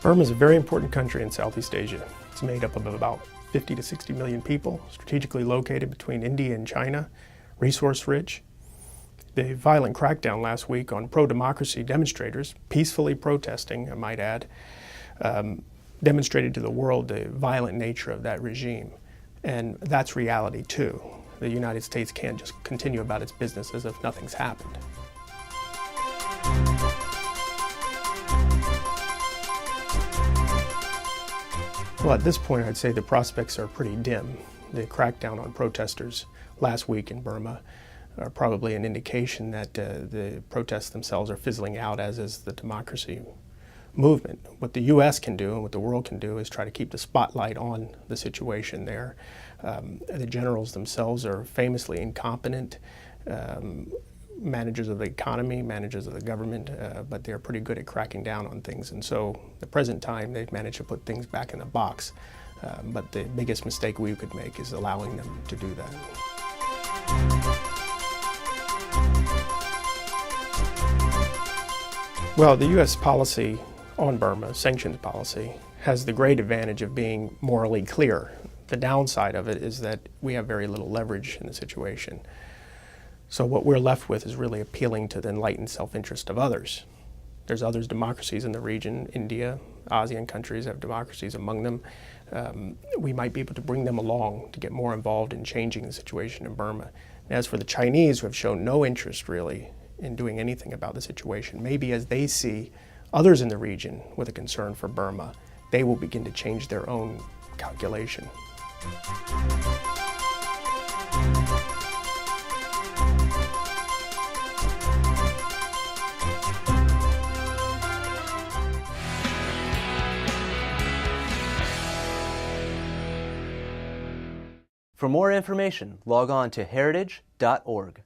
Burma is a very important country in Southeast Asia. It's made up of about 50 to 60 million people, strategically located between India and China, resource-rich. The violent crackdown last week on pro-democracy demonstrators, peacefully protesting, I might add, demonstrated to the world the violent nature of that regime. And that's reality too. The United States can't just continue about its business as if nothing's happened. Well, at this point, I'd say the prospects are pretty dim. The crackdown on protesters last week in Burma are probably an indication that the protests themselves are fizzling out, as is the democracy movement. What the U.S. can do and what the world can do is try to keep the spotlight on the situation there. The generals themselves are famously incompetent. Managers of the economy, managers of the government, but they're pretty good at cracking down on things. And so, the present time, they've managed to put things back in the box. But the biggest mistake we could make is allowing them to do that. Well, the U.S. policy on Burma, sanctions policy, has the great advantage of being morally clear. The downside of it is that we have very little leverage in the situation. So what we're left with is really appealing to the enlightened self-interest of others. There's other democracies in the region. India, ASEAN countries have democracies among them. We might be able to bring them along to get more involved in changing the situation in Burma. And as for the Chinese, who have shown no interest really in doing anything about the situation, maybe as they see others in the region with a concern for Burma, they will begin to change their own calculation. For more information, log on to heritage.org.